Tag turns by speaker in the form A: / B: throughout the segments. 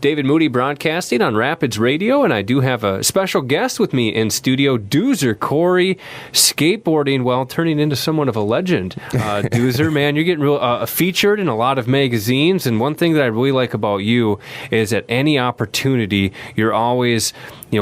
A: David Moody broadcasting on Rapids Radio, and I do have a special guest with me in studio, Doozer, Korri, skateboarding, well, turning into somewhat of a legend. Doozer, man, you're getting real featured in a lot of magazines, and one thing that I really like about you is at any opportunity, you're always,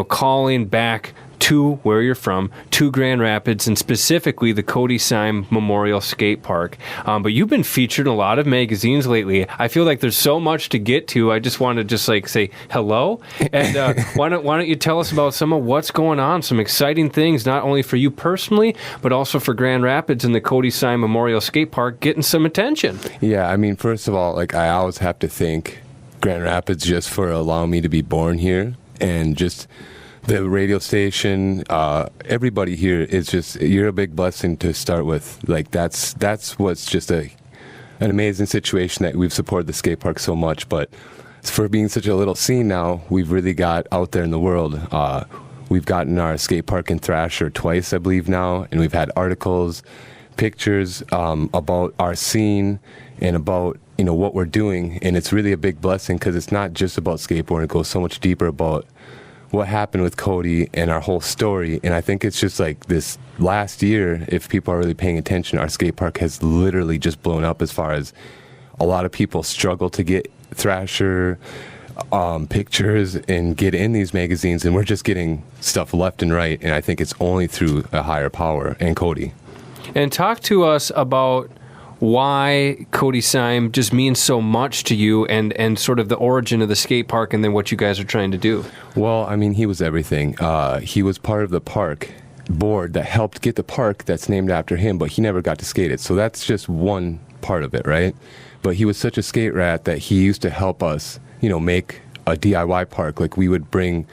A: calling back to where you're from, to Grand Rapids, and specifically the Cody Siem Memorial Skate Park. But you've been featured in a lot of magazines lately. I feel like there's so much to get to. I just want to say hello. And why don't you tell us about some of what's going on, some exciting things, not only for you personally, but also for Grand Rapids and the Cody Siem Memorial Skate Park getting some attention.
B: Yeah, I mean, first of all, I always have to thank Grand Rapids just for allowing me to be born here, and just the radio station, everybody here is just, you're a big blessing to start with. That's what's just an amazing situation that we've supported the skate park so much. But for being such a little scene now, we've really got out there in the world. We've gotten our skate park in Thrasher twice, I believe now, and we've had articles, pictures about our scene and about what we're doing. And it's really a big blessing because it's not just about skateboarding. It goes so much deeper about what happened with Cody and our whole story. And I think it's just this last year, if people are really paying attention, our skate park has literally just blown up as far as a lot of people struggle to get Thrasher pictures and get in these magazines, and we're just getting stuff left and right. And I think it's only through a higher power and Cody.
A: And talk to us about why Cody Siem just means so much to you, and sort of the origin of the skate park and then what you guys are trying to do.
B: Well, I mean, he was everything. He was part of the park board that helped get the park that's named after him, but he never got to skate it. So that's just one part of it, right? But he was such a skate rat that he used to help us, make a DIY park. We would bring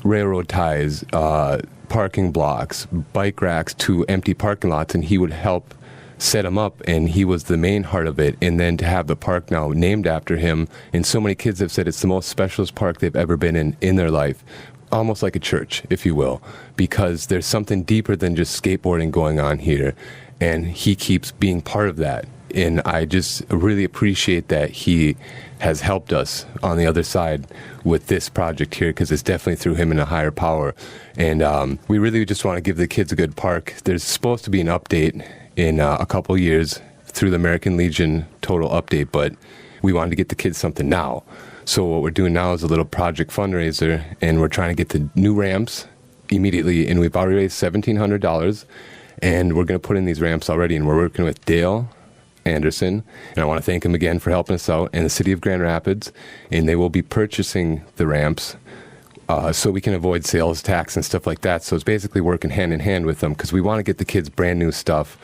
B: railroad ties, parking blocks, bike racks to empty parking lots, and he would help set him up, and he was the main heart of it. And then to have the park now named after him, and so many kids have said it's the most specialist park they've ever been in their life, almost like a church, if you will, because there's something deeper than just skateboarding going on here, and he keeps being part of that. And I just really appreciate that he has helped us on the other side with this project here, because it's definitely through him and a higher power. And we really just want to give the kids a good park. There's supposed to be an update in a couple years through the American Legion total update, but we wanted to get the kids something now. So what we're doing now is a little project fundraiser, and we're trying to get the new ramps immediately, and we've already raised $1,700, and we're going to put in these ramps already, and we're working with Dale Anderson, and I want to thank him again for helping us out, and the city of Grand Rapids, and they will be purchasing the ramps so we can avoid sales tax and stuff like that. So it's basically working hand in hand with them, because we want to get the kids brand new stuff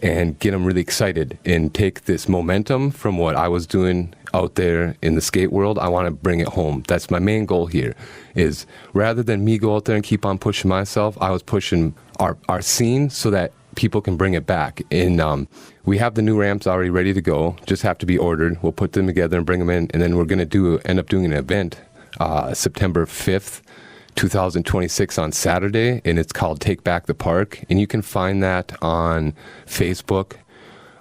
B: and get them really excited and take this momentum from what I was doing out there in the skate world. I want to bring it home. That's my main goal here, is rather than me go out there and keep on pushing myself, I was pushing our scene so that people can bring it back. And we have the new ramps already ready to go, just have to be ordered. We'll put them together and bring them in, and then we're going to end up doing an event September 5th, 2026 on Saturday, and it's called Take Back the Park, and you can find that on Facebook.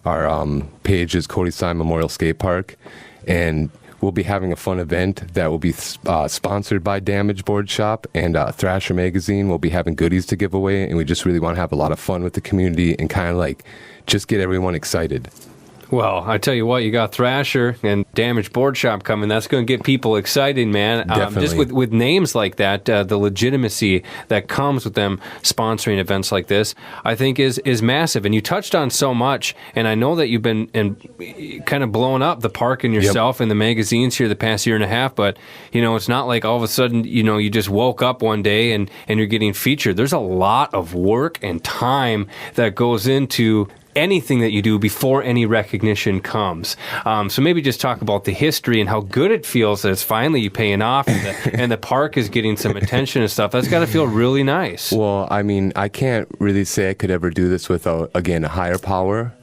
B: Our page is Cody Siem Memorial Skate Park, and we'll be having a fun event that will be sponsored by Damage Board Shop and Thrasher Magazine. We'll be having goodies to give away, and we just really want to have a lot of fun with the community and kind of just get everyone excited.
A: Well, I tell you what, you got Thrasher and Damage Board Shop coming. That's going to get people excited, man. Just with names like that, the legitimacy that comes with them sponsoring events like this, I think is massive. And you touched on so much, and I know that you've been kind of blowing up the park and yourself in the magazines here the past year and a half, but, it's not like all of a sudden, you just woke up one day and you're getting featured. There's a lot of work and time that goes into anything that you do before any recognition comes. So maybe just talk about the history and how good it feels that it's finally paying off, and the park is getting some attention and stuff. That's got to feel really nice.
B: Well, I mean, I can't really say I could ever do this without, again, a higher power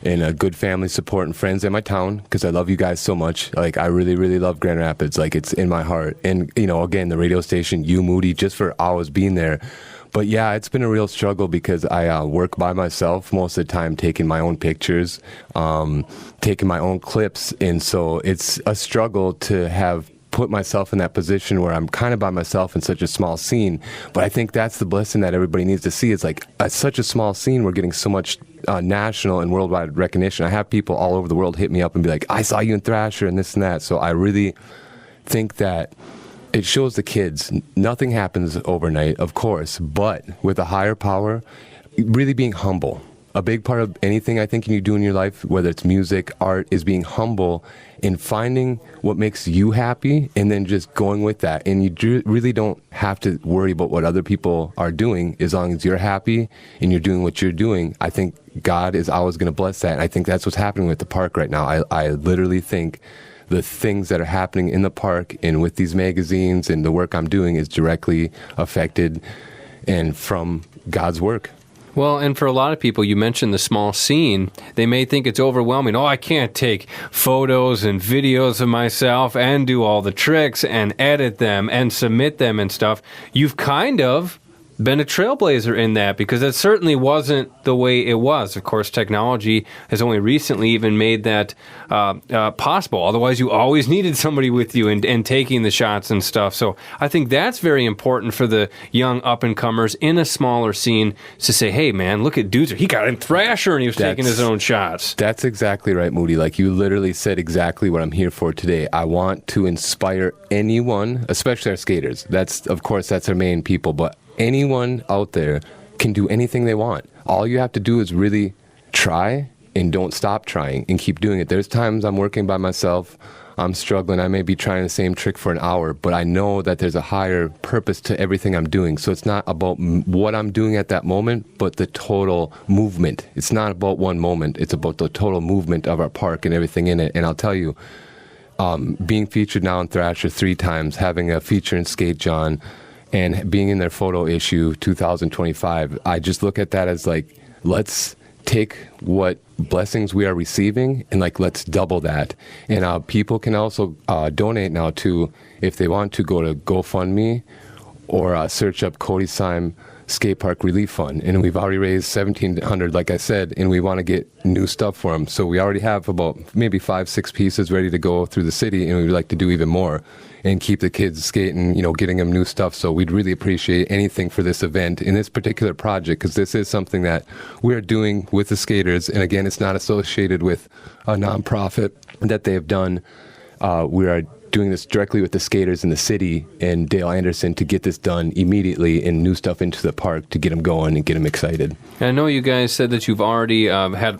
B: and a good family support and friends in my town, because I love you guys so much. I really, really love Grand Rapids. It's in my heart. And, again, the radio station, you, Moody, just for always being there. But yeah, it's been a real struggle because I work by myself most of the time, taking my own pictures, taking my own clips. And so it's a struggle to have put myself in that position where I'm kind of by myself in such a small scene. But I think that's the blessing that everybody needs to see. It's like at such a small scene, we're getting so much national and worldwide recognition. I have people all over the world hit me up and be like, I saw you in Thrasher and this and that. So I really think that it shows the kids nothing happens overnight, of course, but with a higher power, really being humble. A big part of anything I think you do in your life, whether it's music, art, is being humble and finding what makes you happy and then just going with that. And you really don't have to worry about what other people are doing as long as you're happy and you're doing what you're doing. I think God is always going to bless that. And I think that's what's happening with the park right now. I literally think the things that are happening in the park and with these magazines and the work I'm doing is directly affected and from God's work.
A: Well, and for a lot of people, you mentioned the small scene, they may think it's overwhelming. Oh, I can't take photos and videos of myself and do all the tricks and edit them and submit them and stuff. You've kind of been a trailblazer in that, because that certainly wasn't the way it was. Of course, technology has only recently even made that possible. Otherwise, you always needed somebody with you and taking the shots and stuff. So I think that's very important for the young up-and-comers in a smaller scene to say, hey, man, look at Doozer. He got in Thrasher and he was taking his own shots.
B: That's exactly right, Moody. Like, you literally said exactly what I'm here for today. I want to inspire anyone, especially our skaters. That's our main people, but anyone out there can do anything they want. All you have to do is really try and don't stop trying and keep doing it. There's times I'm working by myself, I'm struggling, I may be trying the same trick for an hour, but I know that there's a higher purpose to everything I'm doing. So it's not about what I'm doing at that moment, but the total movement. It's not about one moment, it's about the total movement of our park and everything in it. And I'll tell you, being featured now in Thrasher 3 times, having a feature in Skate John, and being in their photo issue 2025, I just look at that as like, let's take what blessings we are receiving and like, let's double that. And people can also donate now to, if they want to, go to GoFundMe or search up Cody Siem Skatepark Relief Fund. And we've already raised $1,700, like I said, and we want to get new stuff for them. So we already have about maybe 5-6 pieces ready to go through the city, and we'd like to do even more and keep the kids skating, getting them new stuff. So we'd really appreciate anything for this event in this particular project, because this is something that we're doing with the skaters. And again, it's not associated with a nonprofit that they have done. We are doing this directly with the skaters in the city and Dale Anderson to get this done immediately and new stuff into the park to get them going and get them excited.
A: I know you guys said that you've already had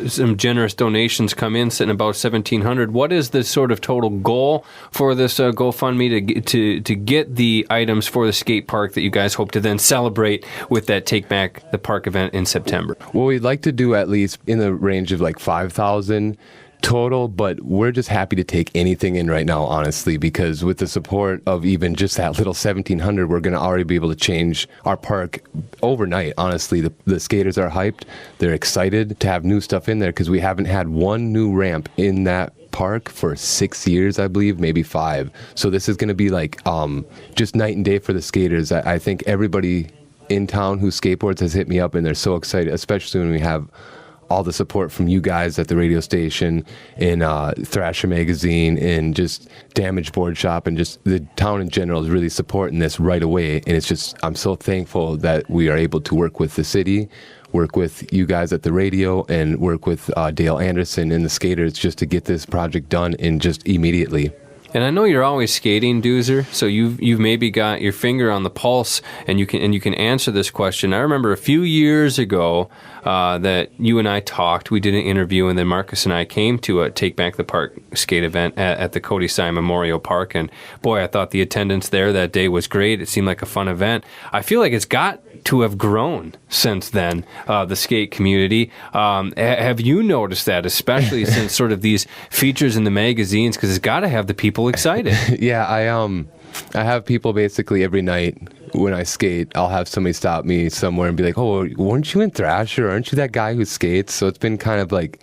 A: some generous donations come in, sitting about $1,700. What is the sort of total goal for this GoFundMe to get the items for the skate park that you guys hope to then celebrate with that Take Back the Park event in September?
B: Well, we'd like to do at least in the range of like 5,000 total, but we're just happy to take anything in right now, honestly, because with the support of even just that little 1,700, we're going to already be able to change our park overnight. Honestly, the skaters are hyped. They're excited to have new stuff in there, because we haven't had one new ramp in that park for 6 years, I believe, maybe 5. So this is going to be like just night and day for the skaters. I think everybody in town who skateboards has hit me up, and they're so excited, especially when we have all the support from you guys at the radio station, in Thrasher Magazine, and just Damage Board Shop, and just the town in general is really supporting this right away. And it's just, I'm so thankful that we are able to work with the city, work with you guys at the radio, and work with Dale Anderson and the skaters just to get this project done and just immediately.
A: And I know you're always skating, Doozer, so you've maybe got your finger on the pulse, and you can answer this question. I remember a few years ago that you and I talked. We did an interview, and then Marcus and I came to a Take Back the Park skate event at the Cody Siem Memorial Park. And boy, I thought the attendance there that day was great. It seemed like a fun event. I feel like it's got to have grown since then, the skate community. Have you noticed that, especially since sort of these features in the magazines, because it's got to have the people excited?
B: Yeah, I have people basically every night when I skate. I'll have somebody stop me somewhere and be like, oh, weren't you in Thrasher? Aren't you that guy who skates? So it's been kind of like,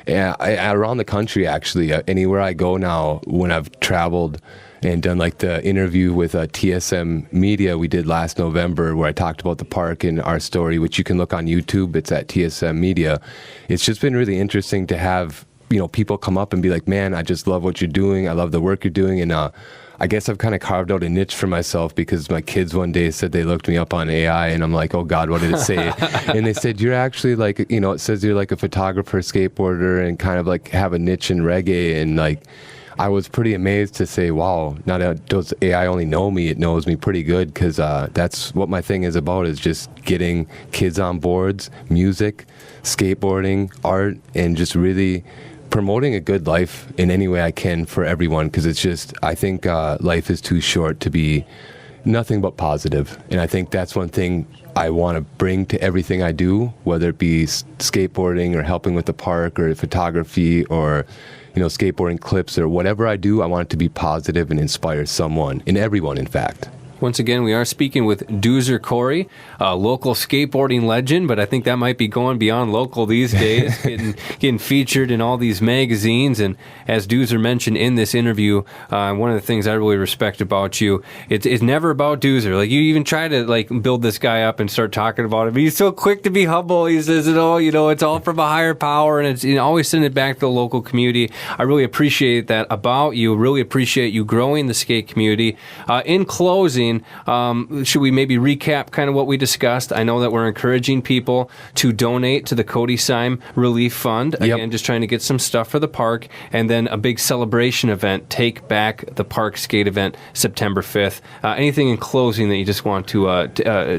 B: around the country, actually. Anywhere I go now, when I've traveled and done like the interview with TSM Media we did last November, where I talked about the park and our story, which you can look on YouTube. It's at TSM Media. It's just been really interesting to have people come up and be like, man, I just love what you're doing. I love the work you're doing. And I guess I've kind of carved out a niche for myself because my kids one day said they looked me up on AI, and I'm like, oh God, what did it say? And they said, you're actually like, it says you're like a photographer, skateboarder, and kind of like have a niche in reggae. And like, I was pretty amazed to say, wow, now that does AI only know me, it knows me pretty good, because that's what my thing is about, is just getting kids on boards, music, skateboarding, art, and just really promoting a good life in any way I can for everyone, because it's just, I think life is too short to be nothing but positive. And I think that's one thing I want to bring to everything I do, whether it be skateboarding or helping with the park or photography or skateboarding clips or whatever I do. I want it to be positive and inspire someone, and everyone, in fact.
A: Once again, we are speaking with Doozer Korri, a local skateboarding legend, but I think that might be going beyond local these days, getting featured in all these magazines. And as Doozer mentioned in this interview, one of the things I really respect about you, it's never about Doozer. Like, you even try to like build this guy up and start talking about him. He's so quick to be humble. He says, it's all from a higher power, and it's always send it back to the local community. I really appreciate that about you. Really appreciate you growing the skate community. In closing, should we maybe recap kind of what we discussed? I know that we're encouraging people to donate to the Cody Siem Relief Fund. Again, just trying to get some stuff for the park. And then a big celebration event, Take Back the Park Skate event, September 5th. Anything in closing that you just want to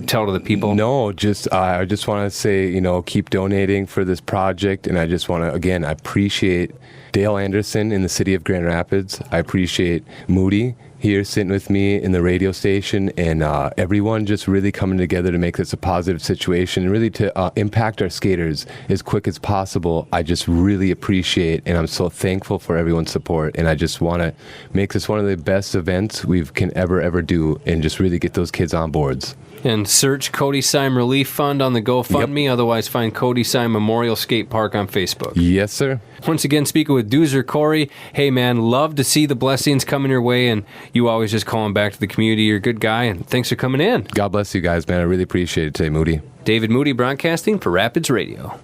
A: tell to the people?
B: No, I just want to say, keep donating for this project. And I just want to, again, I appreciate Dale Anderson in the city of Grand Rapids. I appreciate Moody here sitting with me in the radio station, and everyone just really coming together to make this a positive situation and really to impact our skaters as quick as possible. I just really appreciate, and I'm so thankful for everyone's support, and I just want to make this one of the best events we can ever do, and just really get those kids on boards.
A: And search Cody Siem Relief Fund on the GoFundMe. Otherwise, find Cody Siem Memorial Skate Park on Facebook.
B: Yes, sir.
A: Once again, speaking with Doozer Korri. Hey, man, love to see the blessings coming your way, and you always just calling back to the community. You're a good guy, and thanks for coming in.
B: God bless you guys, man. I really appreciate it today, Moody.
A: David Moody broadcasting for Rapids Radio.